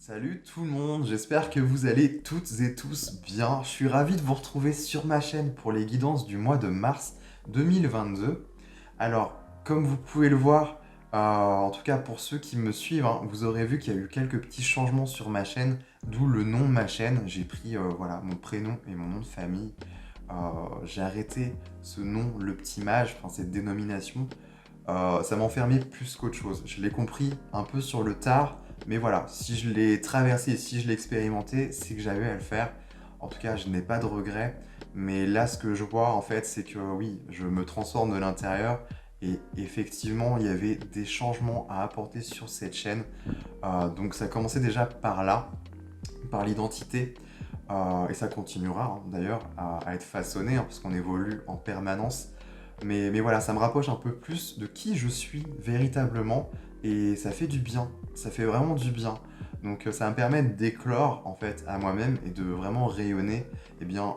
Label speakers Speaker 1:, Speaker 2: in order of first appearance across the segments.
Speaker 1: Salut tout le monde, j'espère que vous allez toutes et tous bien. Je suis ravi de vous retrouver sur ma chaîne pour les guidances du mois de mars 2022. Alors, comme vous pouvez le voir, en tout cas pour ceux qui me suivent, hein, vous aurez vu qu'il y a eu quelques petits changements sur ma chaîne, d'où le nom de ma chaîne. J'ai pris voilà, mon prénom et mon nom de famille. Euh, j'ai arrêté ce nom, le petit mage, enfin cette dénomination. Ça m'enfermait plus qu'autre chose. Je l'ai compris un peu sur le tard, mais voilà, si je l'ai traversé et si je l'ai expérimenté, c'est que j'avais à le faire. En tout cas, je n'ai pas de regrets. Mais là, ce que je vois, en fait, c'est que oui, je me transforme de l'intérieur. Et effectivement, il y avait des changements à apporter sur cette chaîne. Donc ça commençait déjà par là, par l'identité. Et ça continuera d'ailleurs à être façonné, parce qu'on évolue en permanence. Mais voilà, ça me rapproche un peu plus de qui je suis véritablement et ça fait du bien, ça fait vraiment du bien. Donc ça me permet d'éclore en fait à moi-même et de vraiment rayonner eh bien,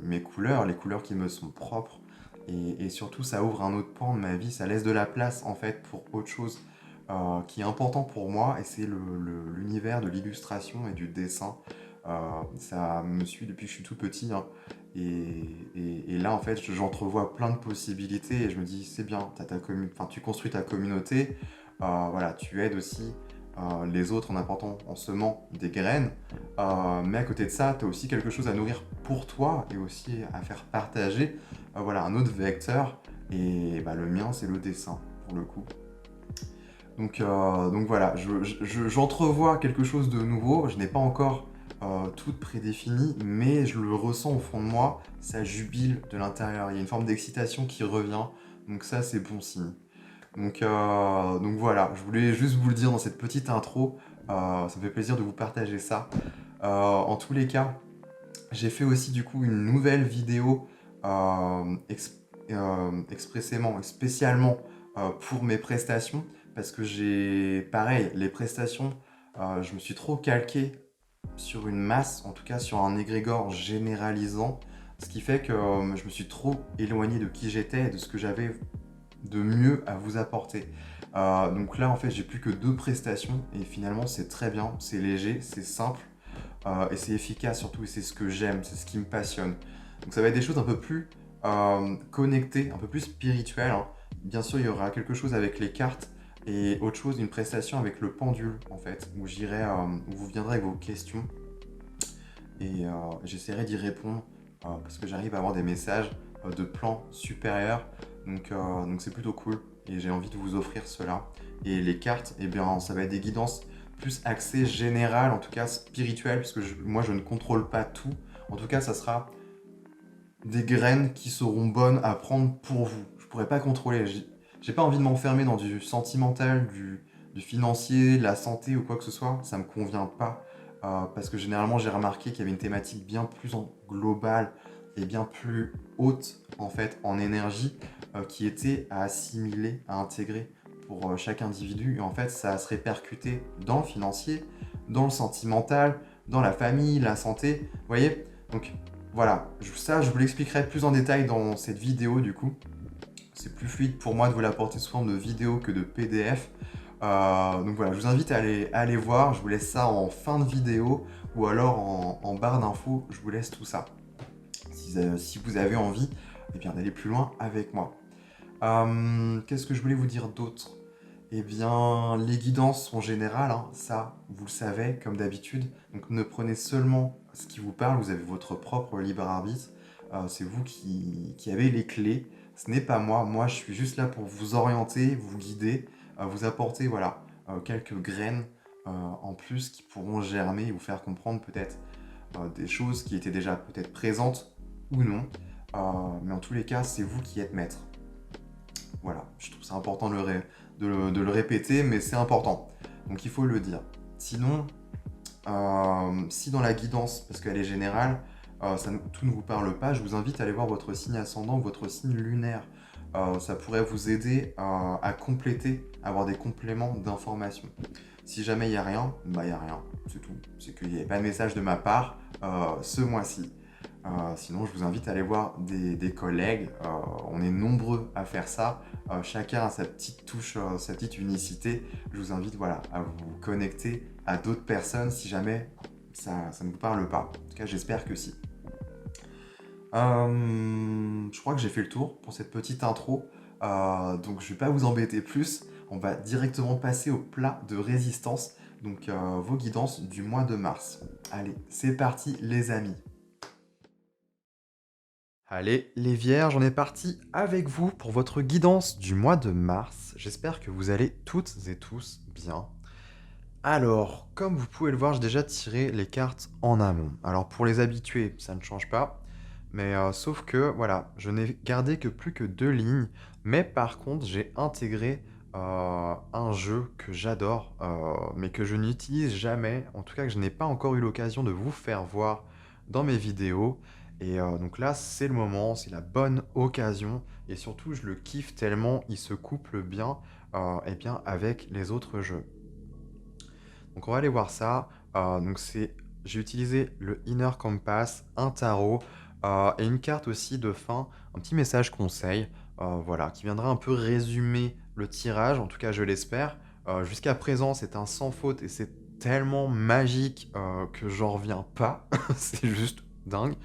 Speaker 1: mes couleurs, les couleurs qui me sont propres. Et surtout ça ouvre un autre pan de ma vie, ça laisse de la place en fait pour autre chose qui est important pour moi et c'est l'univers de l'illustration et du dessin. Ça me suit depuis que je suis tout petit, hein. Et là, en fait, j'entrevois plein de possibilités et je me dis, c'est bien, enfin, tu construis ta communauté, voilà, tu aides aussi les autres en apportant, en semant des graines. Mais à côté de ça, tu as aussi quelque chose à nourrir pour toi et aussi à faire partager, voilà, un autre vecteur. Et bah, le mien, c'est le dessin, pour le coup. Donc voilà, j'entrevois quelque chose de nouveau. Je n'ai pas encore tout prédéfini, mais je le ressens au fond de moi. Ça jubile de l'intérieur. Il y a une forme d'excitation qui revient. Donc ça, c'est bon signe. Donc voilà, je voulais juste vous le dire dans cette petite intro. Ça me fait plaisir de vous partager ça. En tous les cas, j'ai fait aussi du coup une nouvelle vidéo expressément et spécialement pour mes prestations parce que j'ai, pareil, les prestations, je me suis trop calqué sur une masse, en tout cas sur un égrégore généralisant, ce qui fait que je me suis trop éloigné de qui j'étais et de ce que j'avais de mieux à vous apporter. Donc là, en fait, j'ai plus que deux prestations et finalement, c'est très bien, c'est léger, c'est simple et c'est efficace surtout et c'est ce que j'aime, c'est ce qui me passionne. Donc ça va être des choses un peu plus connectées, un peu plus spirituelles, hein. Bien sûr, il y aura quelque chose avec les cartes et autre chose, une prestation avec le pendule en fait, où où vous viendrez avec vos questions et j'essaierai d'y répondre parce que j'arrive à avoir des messages de plans supérieurs. Donc c'est plutôt cool et j'ai envie de vous offrir cela. Et les cartes, eh bien, ça va être des guidances plus axées générales, en tout cas spirituelles, parce que moi je ne contrôle pas tout. En tout cas, ça sera des graines qui seront bonnes à prendre pour vous. Je pourrais pas contrôler. J'ai pas envie de m'enfermer dans du sentimental, du financier, de la santé ou quoi que ce soit. Ça me convient pas. Parce que généralement, j'ai remarqué qu'il y avait une thématique bien plus globale et bien plus haute en fait en énergie qui était à assimiler, à intégrer pour chaque individu. Et en fait, ça se répercuter dans le financier, dans le sentimental, dans la famille, la santé. Vous voyez? Donc voilà, ça je vous l'expliquerai plus en détail dans cette vidéo du coup. C'est plus fluide pour moi de vous l'apporter sous forme de vidéo que de PDF. Donc voilà, je vous invite à aller voir. Je vous laisse ça en fin de vidéo ou alors en barre d'infos. Je vous laisse tout ça. Si vous avez envie eh bien, d'aller plus loin avec moi. Qu'est-ce que je voulais vous dire d'autre? Eh bien, les guidances sont générales, hein, ça, vous le savez, comme d'habitude. Donc ne prenez seulement ce qui vous parle, vous avez votre propre libre arbitre. C'est vous qui avez les clés. Ce n'est pas moi. Moi, je suis juste là pour vous orienter, vous guider, vous apporter voilà, quelques graines en plus qui pourront germer et vous faire comprendre peut-être des choses qui étaient déjà peut-être présentes ou non. Mais en tous les cas, c'est vous qui êtes maître. Voilà, je trouve ça important de le répéter, mais c'est important. Donc il faut le dire. Sinon, si dans la guidance, parce qu'elle est générale, tout ne vous parle pas, je vous invite à aller voir votre signe ascendant ou votre signe lunaire. Ça pourrait vous aider à compléter, à avoir des compléments d'informations. Si jamais il n'y a rien, bah il n'y a rien, c'est tout. C'est qu'il n'y avait pas de message de ma part ce mois-ci. Sinon, je vous invite à aller voir des collègues. On est nombreux à faire ça. Chacun a sa petite touche, sa petite unicité. Je vous invite voilà, à vous connecter à d'autres personnes si jamais ça ne vous parle pas. En tout cas, j'espère que si. Je crois que j'ai fait le tour pour cette petite intro. Donc, je ne vais pas vous embêter plus. On va directement passer au plat de résistance. Donc, vos guidances du mois de mars. Allez, c'est parti, les amis. Allez, les vierges, on est parti avec vous pour votre guidance du mois de mars. J'espère que vous allez toutes et tous bien. Alors, comme vous pouvez le voir, j'ai déjà tiré les cartes en amont. Alors, pour les habitués, ça ne change pas. Mais sauf que, voilà, je n'ai gardé que plus que 2 lignes. Mais par contre, j'ai intégré un jeu que j'adore, mais que je n'utilise jamais. En tout cas, que je n'ai pas encore eu l'occasion de vous faire voir dans mes vidéos. Et donc là, c'est le moment, c'est la bonne occasion. Et surtout, je le kiffe tellement, il se couple bien, eh bien avec les autres jeux. Donc on va aller voir ça. J'ai utilisé le Inner Compass, un tarot et une carte aussi de fin, un petit message conseil, voilà, qui viendra un peu résumer le tirage, en tout cas je l'espère. Jusqu'à présent, c'est un sans faute et c'est tellement magique que j'en reviens pas. C'est juste dingue.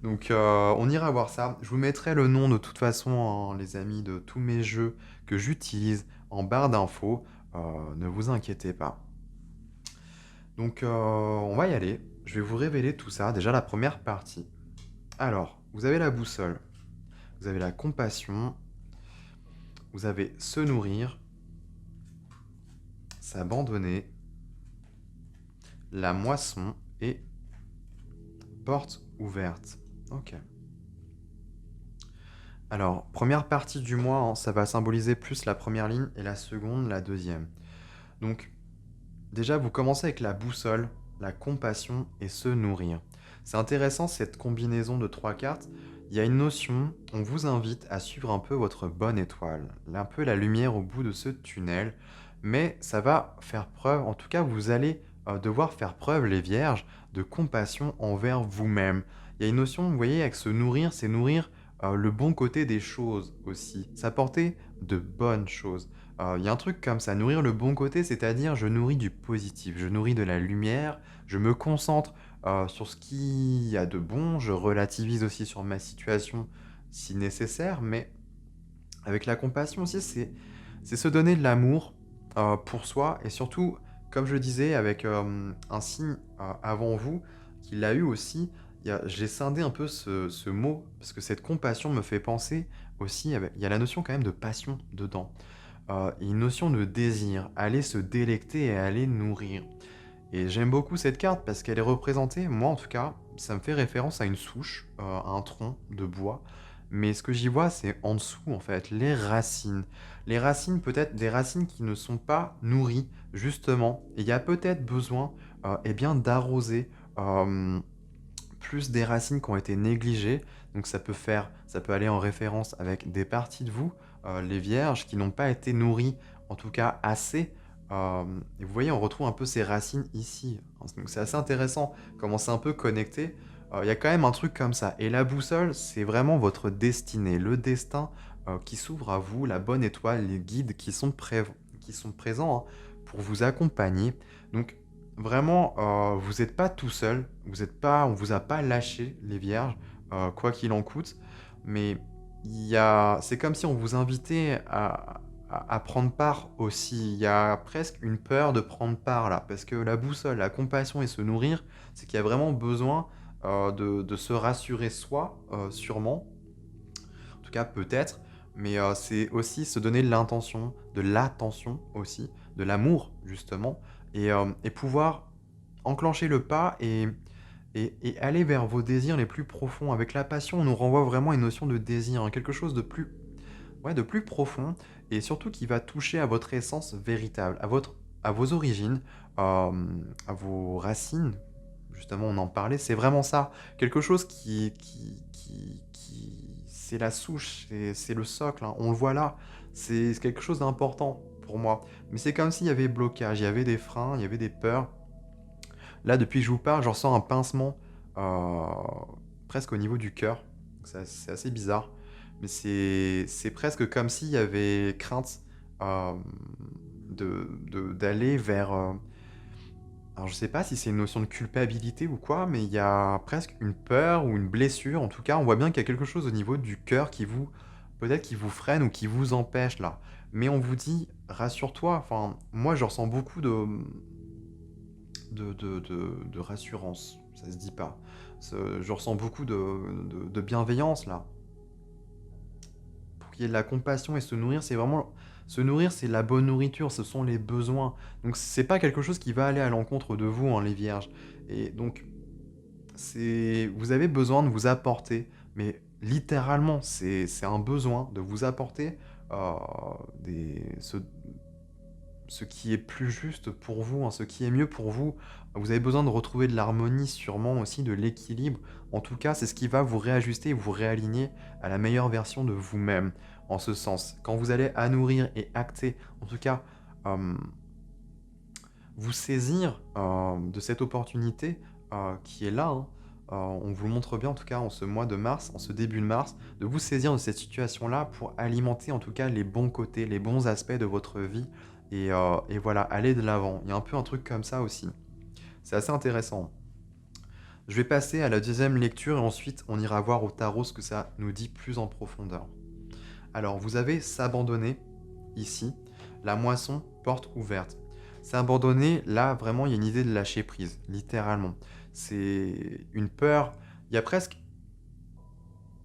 Speaker 1: Donc on ira voir ça. Je vous mettrai le nom de toute façon, hein, les amis, de tous mes jeux que j'utilise en barre d'infos. Ne vous inquiétez pas. Donc, on va y aller. Je vais vous révéler tout ça. Déjà, la première partie. Alors, vous avez la boussole, vous avez la compassion, vous avez se nourrir, s'abandonner, la moisson et porte ouverte. Ok. Alors, première partie du mois, hein, ça va symboliser plus la première ligne et la seconde, la deuxième. Donc, déjà, vous commencez avec la boussole, la compassion et se nourrir. C'est intéressant cette combinaison de 3 cartes. Il y a une notion, on vous invite à suivre un peu votre bonne étoile, un peu la lumière au bout de ce tunnel, mais ça va faire preuve, en tout cas vous allez devoir faire preuve, les vierges, de compassion envers vous-même. Il y a une notion, vous voyez, avec se nourrir, c'est nourrir le bon côté des choses aussi, s'apporter de bonnes choses. Il y a un truc comme ça, nourrir le bon côté, c'est-à-dire je nourris du positif, je nourris de la lumière, je me concentre sur ce qu'il y a de bon, je relativise aussi sur ma situation si nécessaire, mais avec la compassion aussi, c'est se donner de l'amour pour soi et surtout, comme je disais, avec un signe avant vous, qui l'a eu aussi, j'ai scindé un peu ce mot, parce que cette compassion me fait penser aussi, il y a la notion quand même de passion dedans. Une notion de désir, aller se délecter et aller nourrir. Et j'aime beaucoup cette carte parce qu'elle est représentée, moi en tout cas, ça me fait référence à une souche, à un tronc de bois. Mais ce que j'y vois, c'est en dessous en fait, les racines. Les racines, peut-être des racines qui ne sont pas nourries, justement. Et il y a peut-être besoin eh bien, d'arroser plus des racines qui ont été négligées. Donc ça peut aller en référence avec des parties de vous, les vierges, qui n'ont pas été nourries, en tout cas assez. Et vous voyez, on retrouve un peu ces racines ici. Donc c'est assez intéressant comment c'est un peu connecté. Il y a quand même un truc comme ça. Et la boussole, c'est vraiment votre destinée, le destin qui s'ouvre à vous, la bonne étoile, les guides qui sont présents hein, pour vous accompagner. Donc vraiment, vous n'êtes pas tout seul, on vous a pas lâché, les vierges, quoi qu'il en coûte. Mais c'est comme si on vous invitait à prendre part aussi. Il y a presque une peur de prendre part là, parce que la boussole, la compassion et se nourrir, c'est qu'il y a vraiment besoin de se rassurer soi, sûrement, en tout cas peut-être, mais c'est aussi se donner de l'intention, de l'attention aussi, de l'amour justement, et pouvoir enclencher le pas et aller vers vos désirs les plus profonds. Avec la passion, on nous renvoie vraiment à une notion de désir, hein, quelque chose de plus, ouais, de plus profond, et surtout qui va toucher à votre essence véritable, à vos origines, à vos racines. Justement, on en parlait, c'est vraiment ça. Quelque chose c'est la souche, c'est le socle, hein, on le voit là. C'est quelque chose d'important pour moi. Mais c'est comme s'il y avait blocage, il y avait des freins, il y avait des peurs. Là, depuis que je vous parle, je ressens un pincement, presque au niveau du cœur. C'est assez bizarre, mais c'est presque comme s'il y avait crainte euh, d'aller vers... alors je sais pas si c'est une notion de culpabilité ou quoi, mais il y a presque une peur ou une blessure. En tout cas, on voit bien qu'il y a quelque chose au niveau du cœur qui vous, peut-être qui vous freine ou qui vous empêche là. Mais on vous dit, rassure-toi. Enfin, moi, je ressens beaucoup de rassurance. Ça se dit pas. Je ressens beaucoup de bienveillance là. Pour qu'il y ait de la compassion et se nourrir, c'est vraiment... Se nourrir, c'est la bonne nourriture, ce sont les besoins. Donc c'est pas quelque chose qui va aller à l'encontre de vous, hein, les vierges. Et donc, vous avez besoin de vous apporter, mais littéralement, c'est un besoin de vous apporter euh, ce qui est plus juste pour vous, hein, ce qui est mieux pour vous. Vous avez besoin de retrouver de l'harmonie, sûrement aussi de l'équilibre. En tout cas, c'est ce qui va vous réajuster et vous réaligner à la meilleure version de vous-même. En ce sens, quand vous allez à nourrir et acter, en tout cas, euh, vous saisir de cette opportunité qui est là, hein. On vous le montre bien en tout cas en ce mois de mars, en ce début de mars, de vous saisir de cette situation-là pour alimenter en tout cas les bons côtés, les bons aspects de votre vie et voilà, aller de l'avant. Il y a un peu un truc comme ça aussi. C'est assez intéressant. Je vais passer à la deuxième lecture et ensuite on ira voir au tarot ce que ça nous dit plus en profondeur. Alors vous avez s'abandonner ici, la moisson porte ouverte. S'abandonner, là vraiment il y a une idée de lâcher prise, littéralement. C'est une peur, il y a presque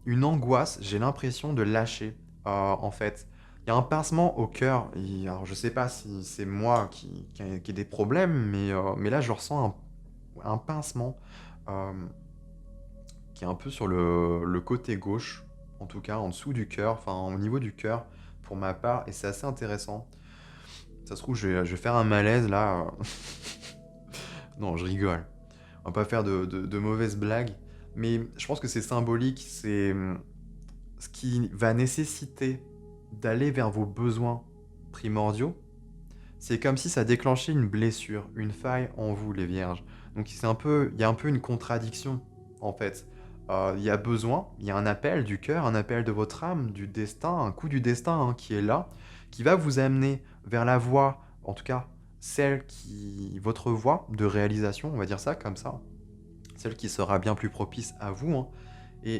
Speaker 1: une angoisse, j'ai l'impression de lâcher en fait. Il y a un pincement au cœur, alors je sais pas si c'est moi qui ai des problèmes, mais là je ressens un pincement euh, qui est un peu sur le côté gauche, en tout cas en dessous du cœur, enfin au niveau du cœur pour ma part, et c'est assez intéressant. Ça se trouve, je vais faire un malaise là. Non, je rigole. On va pas faire de mauvaises blagues, mais je pense que c'est symbolique, c'est ce qui va nécessiter d'aller vers vos besoins primordiaux. C'est comme si ça déclenchait une blessure, une faille en vous, les vierges. Donc il y a un peu une contradiction, en fait. Il y a besoin, il y a un appel du cœur, un appel de votre âme, du destin, un coup du destin hein, qui est là, qui va vous amener vers la voie, en tout cas, votre voie de réalisation, on va dire ça comme ça, celle qui sera bien plus propice à vous, hein.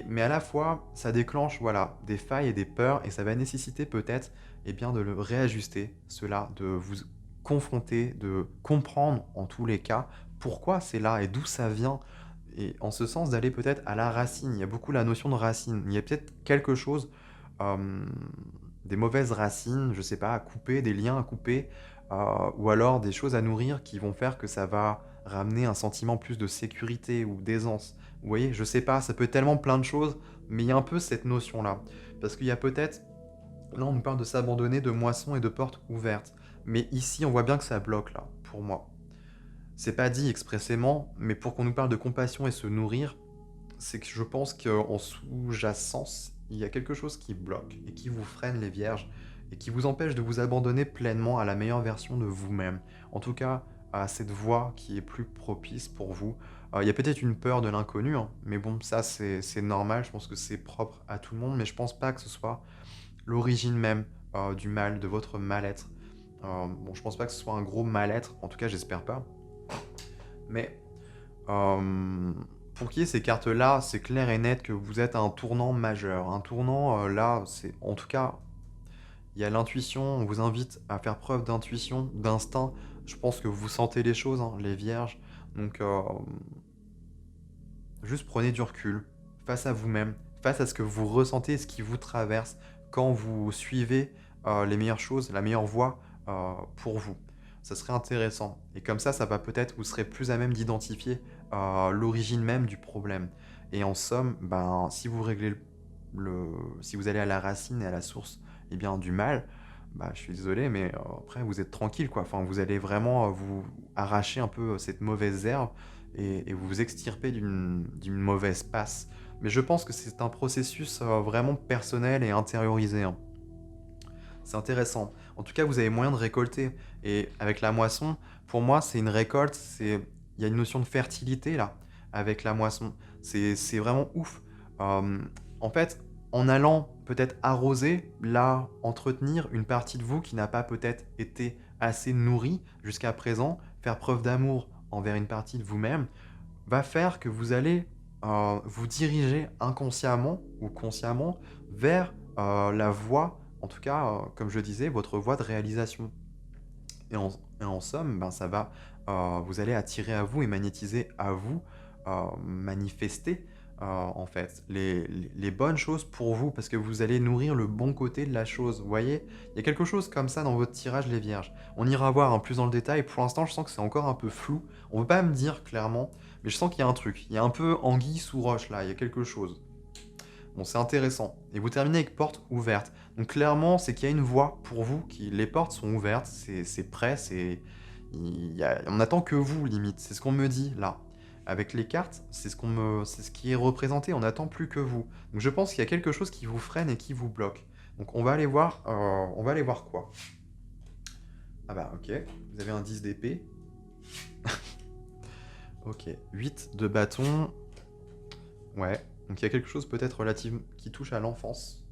Speaker 1: Mais à la fois, ça déclenche voilà, des failles et des peurs, et ça va nécessiter peut-être eh bien, de le réajuster, cela, de vous confronter, de comprendre en tous les cas pourquoi c'est là et d'où ça vient. Et en ce sens, d'aller peut-être à la racine. Il y a beaucoup la notion de racine. Il y a peut-être quelque chose, euh, des mauvaises racines, je sais pas, à couper, des liens à couper, ou alors des choses à nourrir qui vont faire que ça va ramener un sentiment plus de sécurité ou d'aisance. Vous voyez, je sais pas, ça peut être tellement plein de choses, mais il y a un peu cette notion-là. Parce qu'il y a peut-être, là on nous parle de s'abandonner, de moisson et de portes ouvertes. Mais ici on voit bien que ça bloque là, pour moi. C'est pas dit expressément, mais pour qu'on nous parle de compassion et se nourrir, c'est que je pense qu'en sous-jacence, il y a quelque chose qui bloque et qui vous freine les vierges et qui vous empêche de vous abandonner pleinement à la meilleure version de vous-même. En tout cas, à cette voie qui est plus propice pour vous. Il y a peut-être une peur de l'inconnu, hein, mais bon, ça c'est normal, je pense que c'est propre à tout le monde, mais je pense pas que ce soit l'origine même du mal, de votre mal-être. Bon, je pense pas que ce soit un gros mal-être, en tout cas j'espère pas. Mais pour qu'il y ait ces cartes-là, c'est clair et net que vous êtes à un tournant majeur. Un tournant, là, c'est en tout cas, il y a l'intuition, on vous invite à faire preuve d'intuition, d'instinct. Je pense que vous sentez les choses, hein, les vierges. Donc, juste prenez du recul face à vous-même, face à ce que vous ressentez, ce qui vous traverse quand vous suivez les meilleures choses, la meilleure voie pour vous. Ça serait intéressant. Et comme ça va peut-être, vous serez plus à même d'identifier l'origine même du problème. Et en somme, ben, si vous réglez si vous allez à la racine et à la source eh bien, du mal, bah, je suis désolé, mais après vous êtes tranquille, quoi. Enfin, vous allez vraiment vous arracher un peu cette mauvaise herbe et vous vous extirper d'une mauvaise passe. Mais je pense que c'est un processus vraiment personnel et intériorisé, hein. C'est intéressant. En tout cas, vous avez moyen de récolter. Et avec la moisson, pour moi, c'est une récolte, il y a une notion de fertilité là. avec la moisson. C'est vraiment ouf. En fait, en allant peut-être arroser, là, entretenir une partie de vous qui n'a pas peut-être été assez nourrie jusqu'à présent, faire preuve d'amour envers une partie de vous-même, va faire que vous allez vous diriger inconsciemment ou consciemment vers la voie, en tout cas, comme je disais, votre voie de réalisation. Et en somme, ben, vous allez attirer à vous et magnétiser à vous, manifester en fait les bonnes choses pour vous parce que vous allez nourrir le bon côté de la chose. Vous voyez, il y a quelque chose comme ça dans votre tirage, les vierges. On ira voir plus dans le détail. Pour l'instant, je sens que c'est encore un peu flou. On ne peut pas me dire clairement, mais je sens qu'il y a un truc. Il y a un peu anguille sous roche là, il y a quelque chose. Bon, c'est intéressant. Et vous terminez avec porte ouverte. Donc clairement, c'est qu'il y a une voie pour vous, les portes sont ouvertes, c'est prêt, on n'attend que vous, limite. C'est ce qu'on me dit là. Avec les cartes, c'est ce qui est représenté, on n'attend plus que vous. Donc je pense qu'il y a quelque chose qui vous freine et qui vous bloque. Donc on va aller voir quoi. Ah bah ok, vous avez un 10 d'épée. Ok, 8 de bâton. Ouais, donc il y a quelque chose peut-être relative qui touche à l'enfance.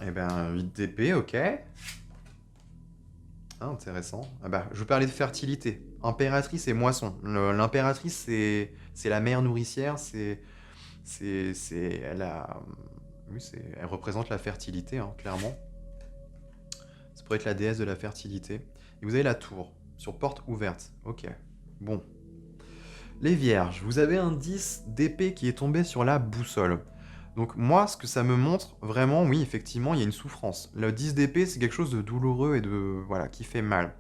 Speaker 1: Eh ben, 8 d'épée, ok. Ah, intéressant. Ah bah, je vous parlais de fertilité. Impératrice et moisson. L'impératrice, c'est la mère nourricière, elle a, oui, elle représente la fertilité, hein, clairement. Ça pourrait être la déesse de la fertilité. Et vous avez la tour, sur porte ouverte. Ok, bon. Les vierges, vous avez un 10 d'épée qui est tombé sur la boussole. Donc moi, ce que ça me montre, vraiment, oui, effectivement, il y a une souffrance. Le 10 d'épée, c'est quelque chose de douloureux et voilà, qui fait mal.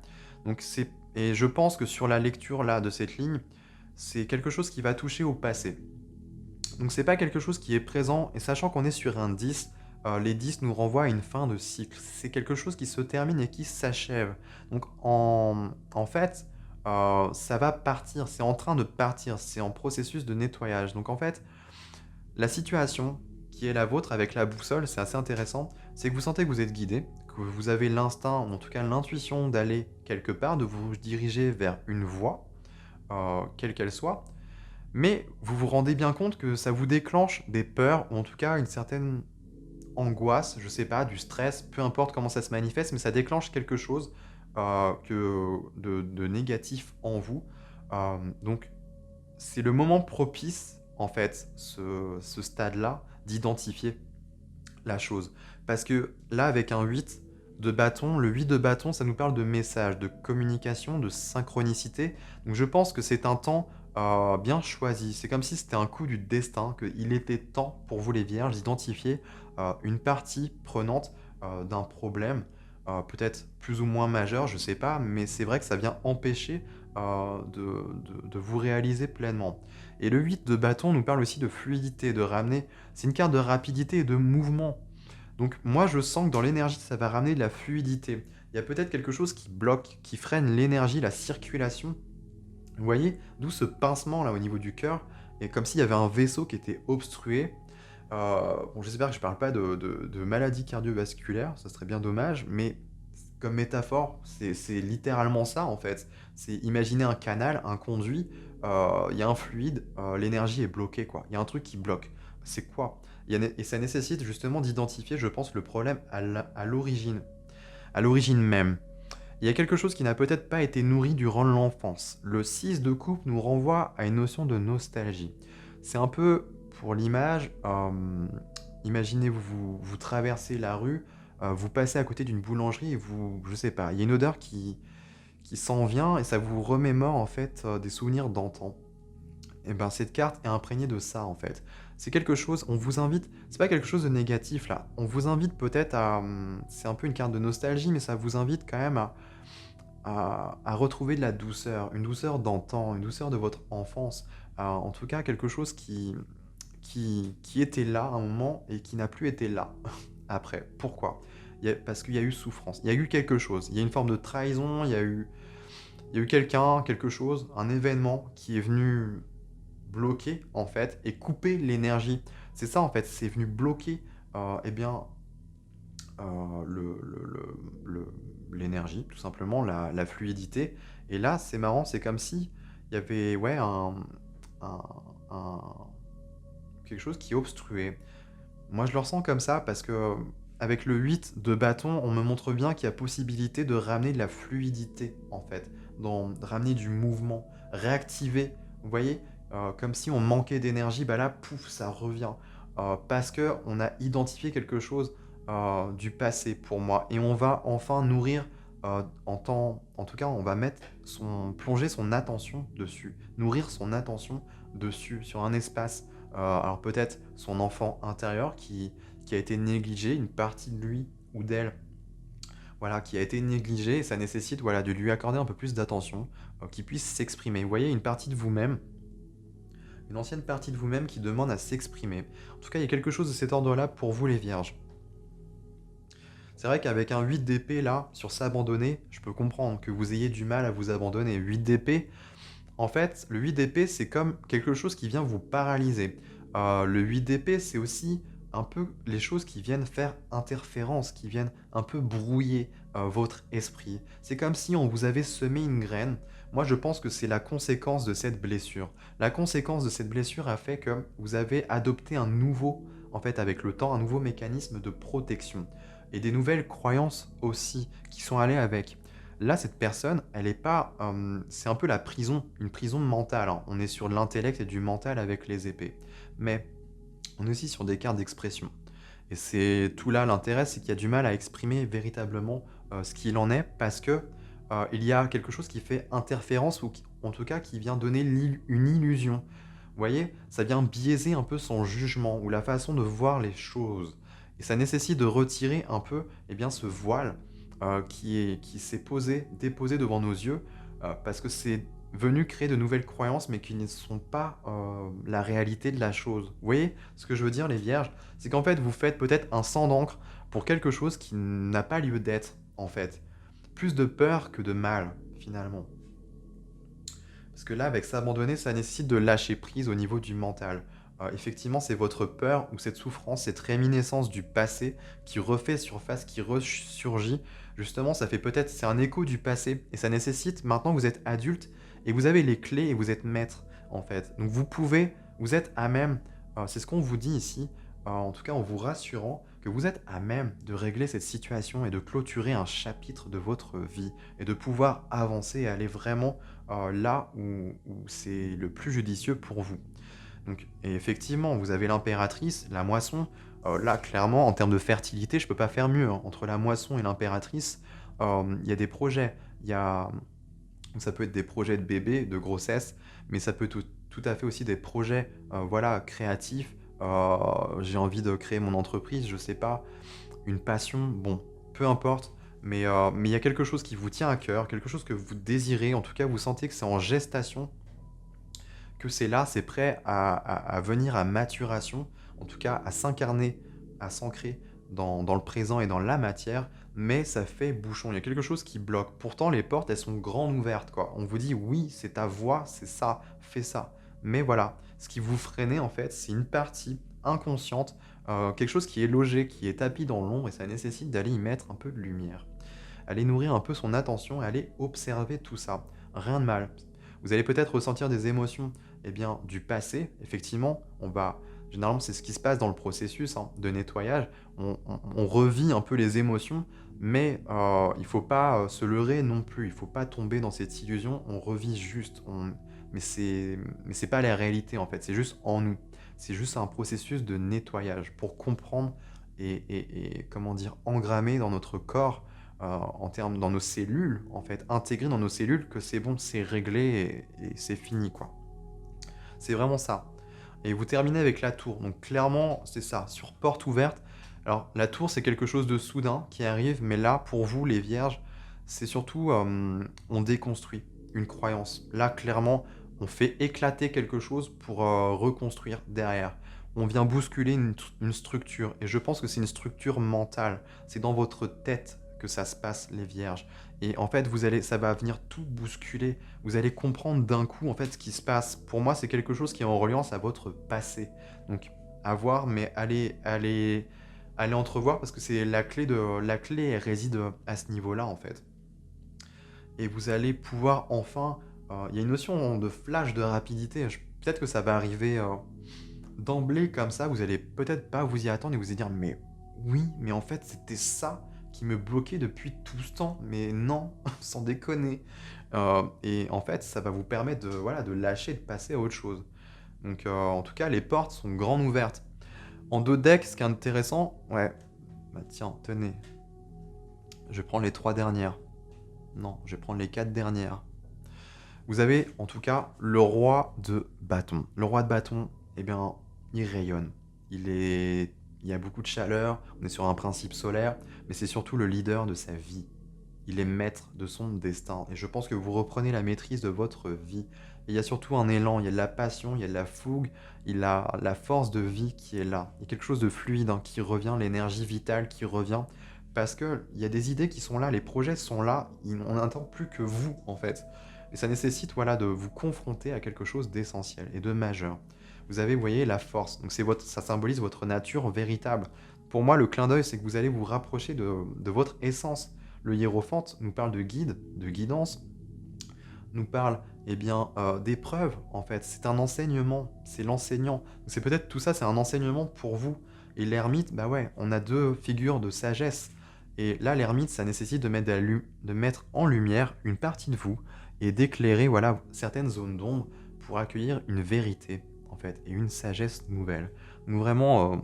Speaker 1: Et je pense que sur la lecture là de cette ligne, c'est quelque chose qui va toucher au passé. Donc c'est pas quelque chose qui est présent, et sachant qu'on est sur un 10, les 10 nous renvoient à une fin de cycle. C'est quelque chose qui se termine et qui s'achève. Donc en fait, ça va partir, c'est en train de partir, c'est en processus de nettoyage. Donc en fait, la situation qui est la vôtre avec la boussole, c'est assez intéressant, c'est que vous sentez que vous êtes guidé, que vous avez l'instinct, ou en tout cas l'intuition d'aller quelque part, de vous diriger vers une voie, quelle qu'elle soit, mais vous vous rendez bien compte que ça vous déclenche des peurs, ou en tout cas une certaine angoisse, je sais pas, du stress, peu importe comment ça se manifeste, mais ça déclenche quelque chose de négatif en vous. Donc c'est le moment propice, en fait, ce stade-là, d'identifier la chose. Parce que là, avec un 8 de bâton, le 8 de bâton, ça nous parle de message, de communication, de synchronicité. Donc je pense que c'est un temps bien choisi. C'est comme si c'était un coup du destin, qu'il était temps pour vous les vierges d'identifier une partie prenante d'un problème, peut-être plus ou moins majeur, je sais pas, mais c'est vrai que ça vient empêcher de vous réaliser pleinement. Et le 8 de bâton nous parle aussi de fluidité, de ramener. C'est une carte de rapidité et de mouvement. Donc moi je sens que dans l'énergie ça va ramener de la fluidité. Il y a peut-être quelque chose qui bloque, qui freine l'énergie, la circulation. Vous voyez, d'où ce pincement là au niveau du cœur, et comme s'il y avait un vaisseau qui était obstrué. Bon, j'espère que je parle pas de maladie cardiovasculaire, ça serait bien dommage, mais comme métaphore, c'est littéralement ça en fait. C'est imaginer un canal, un conduit, il y a un fluide, l'énergie est bloquée quoi. Il y a un truc qui bloque. C'est quoi? Et ça nécessite justement d'identifier, je pense, le problème à l'origine même. Il y a quelque chose qui n'a peut-être pas été nourri durant l'enfance. Le 6 de coupe nous renvoie à une notion de nostalgie. C'est un peu, pour l'image, imaginez vous traversez la rue, vous passez à côté d'une boulangerie et je sais pas, il y a une odeur qui s'en vient et ça vous remémore en fait des souvenirs d'antan. Et ben cette carte est imprégnée de ça en fait. C'est quelque chose, on vous invite, c'est pas quelque chose de négatif là. On vous invite peut-être à, c'est un peu une carte de nostalgie, mais ça vous invite quand même à retrouver de la douceur, une douceur d'antan, une douceur de votre enfance. En tout cas quelque chose qui était là à un moment et qui n'a plus été là après. Pourquoi? Parce qu'il y a eu souffrance, il y a eu quelque chose, il y a une forme de trahison, il y a eu quelqu'un, quelque chose, un événement qui est venu bloquer en fait et couper l'énergie. C'est ça en fait, c'est venu bloquer eh bien l'énergie, tout simplement, la fluidité. Et là, c'est marrant, c'est comme si il y avait, ouais, un un quelque chose qui obstruait. Moi, je le ressens comme ça parce que, avec le 8 de bâton, on me montre bien qu'il y a possibilité de ramener de la fluidité, en fait, de ramener du mouvement, réactiver. Vous voyez? Comme si on manquait d'énergie, bah là, pouf, ça revient. Parce que on a identifié quelque chose, du passé pour moi et on va enfin nourrir, en tout cas, on va plonger son attention dessus, nourrir son attention dessus, sur un espace. Alors peut-être son enfant intérieur qui a été négligé, une partie de lui ou d'elle, voilà, qui a été négligée et ça nécessite, voilà, de lui accorder un peu plus d'attention, qu'il puisse s'exprimer. Vous voyez, une partie de vous-même, une ancienne partie de vous-même qui demande à s'exprimer. En tout cas, il y a quelque chose de cet ordre-là pour vous les vierges. C'est vrai qu'avec un 8 d'épée là, sur s'abandonner, je peux comprendre que vous ayez du mal à vous abandonner. 8 d'épée, en fait, le 8 d'épée, c'est comme quelque chose qui vient vous paralyser. Le 8 d'épée, c'est aussi un peu les choses qui viennent faire interférence, qui viennent un peu brouiller, votre esprit. C'est comme si on vous avait semé une graine. Moi, je pense que c'est la conséquence de cette blessure. La conséquence de cette blessure a fait que vous avez adopté un nouveau, en fait, avec le temps, un nouveau mécanisme de protection et des nouvelles croyances aussi qui sont allées avec. Là, cette personne, elle est pas, c'est un peu la prison, une prison mentale, hein. On est sur de l'intellect et du mental avec les épées. Mais on est aussi sur des cartes d'expression. Et c'est tout là l'intérêt, c'est qu'il y a du mal à exprimer véritablement, ce qu'il en est parce que, il y a quelque chose qui fait interférence ou qui en tout cas qui vient donner une illusion. Vous voyez? Ça vient biaiser un peu son jugement ou la façon de voir les choses et ça nécessite de retirer un peu, eh bien, ce voile, qui s'est déposé devant nos yeux, parce que c'est venu créer de nouvelles croyances, mais qui ne sont pas, la réalité de la chose. Vous voyez ce que je veux dire les vierges? C'est qu'en fait, vous faites peut-être un sang d'encre pour quelque chose qui n'a pas lieu d'être, en fait. Plus de peur que de mal, finalement. Parce que là, avec s'abandonner, ça nécessite de lâcher prise au niveau du mental. Effectivement, c'est votre peur ou cette souffrance, cette réminiscence du passé qui refait surface, qui ressurgit. Justement, ça fait peut-être, c'est un écho du passé et ça nécessite, maintenant que vous êtes adulte et vous avez les clés et vous êtes maître, en fait. Donc vous pouvez, vous êtes à même, c'est ce qu'on vous dit ici, en tout cas en vous rassurant que vous êtes à même de régler cette situation et de clôturer un chapitre de votre vie et de pouvoir avancer et aller vraiment là où c'est le plus judicieux pour vous. Donc, et effectivement, vous avez l'impératrice, la moisson. Là, clairement, en termes de fertilité, je peux pas faire mieux, hein. Entre la moisson et l'impératrice, il y a des projets. Ça peut être des projets de bébé, de grossesse, mais ça peut tout à fait aussi des projets, voilà, créatifs. J'ai envie de créer mon entreprise, je sais pas, une passion, bon, peu importe. Mais il y a quelque chose qui vous tient à cœur, quelque chose que vous désirez. En tout cas, vous sentez que c'est en gestation, que c'est là, c'est prêt à venir à maturation, en tout cas à s'incarner, à s'ancrer dans le présent et dans la matière, mais ça fait bouchon. Il y a quelque chose qui bloque. Pourtant, les portes, elles sont grandes ouvertes, quoi. On vous dit oui, c'est ta voix, c'est ça, fais ça. Mais voilà, ce qui vous freinez, en fait, c'est une partie inconsciente, quelque chose qui est logé, qui est tapis dans l'ombre, et ça nécessite d'aller y mettre un peu de lumière. Aller nourrir un peu son attention et aller observer tout ça. Rien de mal. Vous allez peut-être ressentir des émotions, eh bien, du passé. Effectivement, généralement, c'est ce qui se passe dans le processus, hein, de nettoyage. On revit un peu les émotions, mais il ne faut pas se leurrer non plus. Il ne faut pas tomber dans cette illusion. On revit juste. Mais c'est pas la réalité, en fait. C'est juste en nous. C'est juste un processus de nettoyage pour comprendre et comment dire, engrammer dans notre corps, en termes dans nos cellules, en fait, intégrer dans nos cellules que c'est bon, c'est réglé et c'est fini, quoi. C'est vraiment ça. Et vous terminez avec la tour. Donc clairement, c'est ça, sur porte ouverte. Alors la tour, c'est quelque chose de soudain qui arrive, mais là, pour vous, les vierges, c'est surtout, on déconstruit une croyance. Là, clairement, on fait éclater quelque chose pour reconstruire derrière. On vient bousculer une structure. Et je pense que c'est une structure mentale. C'est dans votre tête que ça se passe, les vierges. Et en fait, ça va venir tout bousculer. Vous allez comprendre d'un coup, en fait, ce qui se passe. Pour moi, c'est quelque chose qui est en reliance à votre passé. Donc, à voir, mais allez entrevoir parce que c'est la clé elle réside à ce niveau-là, en fait. Et vous allez pouvoir enfin, Il y a une notion de flash de rapidité. Peut-être que ça va arriver d'emblée comme ça. Vous allez peut-être pas vous y attendre et vous allez dire, mais oui, mais en fait, c'était ça qui me bloquait depuis tout ce temps. Mais non, sans déconner. Et en fait, ça va vous permettre de, voilà, de lâcher, de passer à autre chose. Donc, en tout cas, les portes sont grandes ouvertes. En dos deck, ce qui est intéressant, ouais, bah tiens, tenez, je vais prendre les 3 dernières. Non, je vais prendre les 4 dernières. Vous avez en tout cas le roi de bâton. Le roi de bâton, eh bien, il rayonne. Il y a beaucoup de chaleur, on est sur un principe solaire, mais c'est surtout le leader de sa vie. Il est maître de son destin. Et je pense que vous reprenez la maîtrise de votre vie. Et il y a surtout un élan, il y a de la passion, il y a de la fougue, il y a la force de vie qui est là. Il y a quelque chose de fluide hein, qui revient, l'énergie vitale qui revient. Parce qu'il y a des idées qui sont là, les projets sont là, on n'attend plus que vous en fait. Et ça nécessite voilà, de vous confronter à quelque chose d'essentiel et de majeur. Vous avez, vous voyez, la force. Donc ça symbolise votre nature véritable. Pour moi, le clin d'œil, c'est que vous allez vous rapprocher de votre essence. Le hiérophante nous parle de guide, de guidance, nous parle eh bien, d'épreuve, en fait. C'est un enseignement, c'est l'enseignant. Donc c'est peut-être tout ça, c'est un enseignement pour vous. Et l'ermite, bah ouais, on a deux figures de sagesse. Et là, l'ermite, ça nécessite de mettre en lumière une partie de vous et d'éclairer voilà, certaines zones d'ombre pour accueillir une vérité, en fait, et une sagesse nouvelle. Donc vraiment,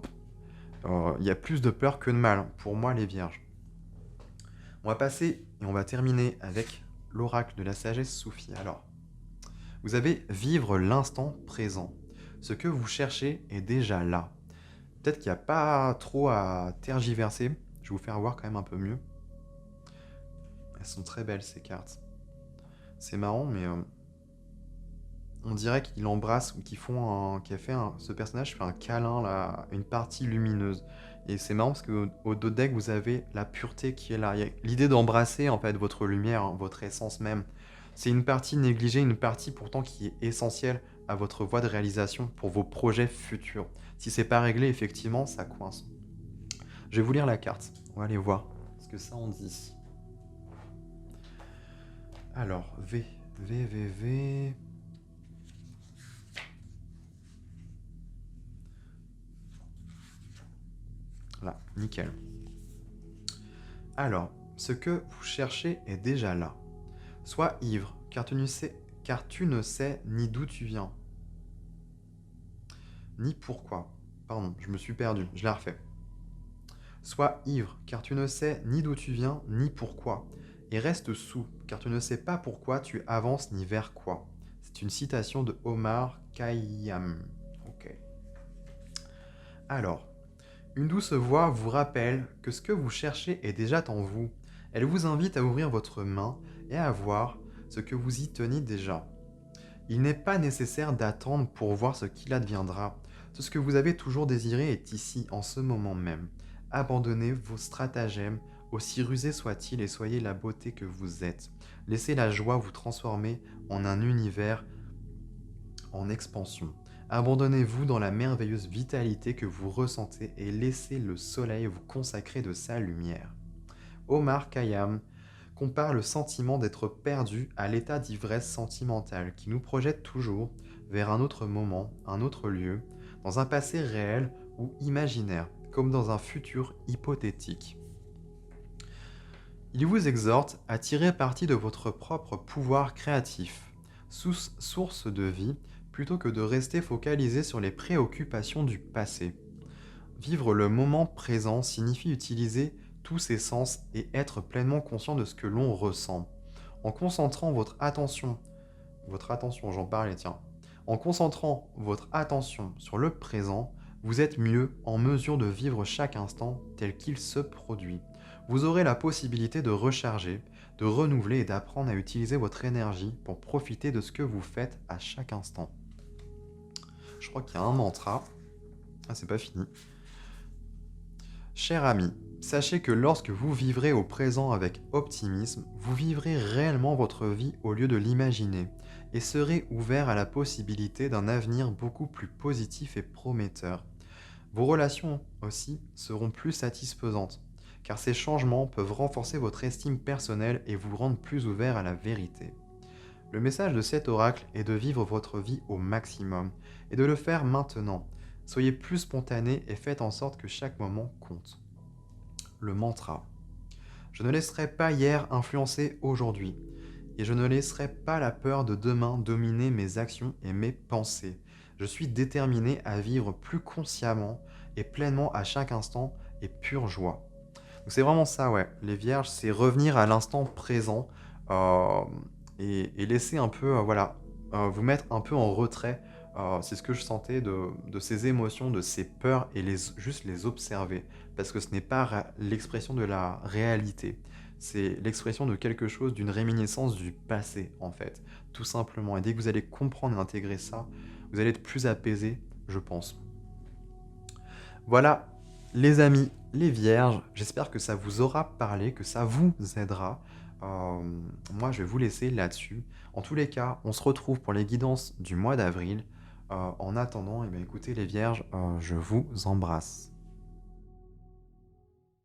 Speaker 1: il y a plus de peur que de mal, pour moi, les vierges. On va passer et on va terminer avec l'oracle de la sagesse soufie. Alors, vous avez vivre l'instant présent. Ce que vous cherchez est déjà là. Peut-être qu'il n'y a pas trop à tergiverser. Je vais vous faire voir quand même un peu mieux. Elles sont très belles ces cartes. C'est marrant, mais on dirait qu'il embrasse ou ce personnage fait un câlin là, à une partie lumineuse. Et c'est marrant parce qu'au dos deck, vous avez la pureté qui est là. Il y a l'idée d'embrasser en fait votre lumière, hein, votre essence même. C'est une partie négligée, une partie pourtant qui est essentielle à votre voie de réalisation pour vos projets futurs. Si c'est pas réglé, effectivement, ça coince. Je vais vous lire la carte. On va aller voir ce que ça en dit. Alors, V. Là, nickel. Alors, ce que vous cherchez est déjà là. Sois ivre, car tu ne sais ni d'où tu viens, ni pourquoi. Pardon, je me suis perdu, je la refais. Sois ivre, car tu ne sais ni d'où tu viens, ni pourquoi. Et reste soûl, car tu ne sais pas pourquoi tu avances ni vers quoi. C'est une citation de Omar Khayyam. Ok. Alors, une douce voix vous rappelle que ce que vous cherchez est déjà en vous. Elle vous invite à ouvrir votre main et à voir ce que vous y tenez déjà. Il n'est pas nécessaire d'attendre pour voir ce qu'il adviendra. Tout ce que vous avez toujours désiré est ici, en ce moment même. Abandonnez vos stratagèmes, aussi rusés soient-ils, et soyez la beauté que vous êtes. Laissez la joie vous transformer en un univers en expansion. Abandonnez-vous dans la merveilleuse vitalité que vous ressentez et laissez le soleil vous consacrer de sa lumière. Omar Khayyam compare le sentiment d'être perdu à l'état d'ivresse sentimentale qui nous projette toujours vers un autre moment, un autre lieu, dans un passé réel ou imaginaire, comme dans un futur hypothétique. Il vous exhorte à tirer parti de votre propre pouvoir créatif, source de vie, plutôt que de rester focalisé sur les préoccupations du passé. Vivre le moment présent signifie utiliser tous ses sens et être pleinement conscient de ce que l'on ressent. En concentrant votre attention, j'en parlais, tiens, en concentrant votre attention sur le présent, vous êtes mieux en mesure de vivre chaque instant tel qu'il se produit. Vous aurez la possibilité de recharger, de renouveler et d'apprendre à utiliser votre énergie pour profiter de ce que vous faites à chaque instant. Je crois qu'il y a un mantra. Ah, c'est pas fini. Cher ami, sachez que lorsque vous vivrez au présent avec optimisme, vous vivrez réellement votre vie au lieu de l'imaginer et serez ouvert à la possibilité d'un avenir beaucoup plus positif et prometteur. Vos relations aussi seront plus satisfaisantes, car ces changements peuvent renforcer votre estime personnelle et vous rendre plus ouvert à la vérité. Le message de cet oracle est de vivre votre vie au maximum et de le faire maintenant. Soyez plus spontané et faites en sorte que chaque moment compte. Le mantra. Je ne laisserai pas hier influencer aujourd'hui. Et je ne laisserai pas la peur de demain dominer mes actions et mes pensées. Je suis déterminé à vivre plus consciemment et pleinement à chaque instant et pure joie. Donc c'est vraiment ça, ouais. Les vierges, c'est revenir à l'instant présent euh, et laisser un peu, voilà, vous mettre un peu en retrait. C'est ce que je sentais de ces émotions, de ces peurs et juste les observer. Parce que ce n'est pas l'expression de la réalité. C'est l'expression de quelque chose, d'une réminiscence du passé, en fait. Tout simplement. Et dès que vous allez comprendre et intégrer ça, vous allez être plus apaisé, je pense. Voilà, les amis, les vierges, j'espère que ça vous aura parlé, que ça vous aidera. Moi, je vais vous laisser là-dessus. En tous les cas, on se retrouve pour les guidances du mois d'avril. En attendant, eh bien, écoutez les vierges, je vous embrasse.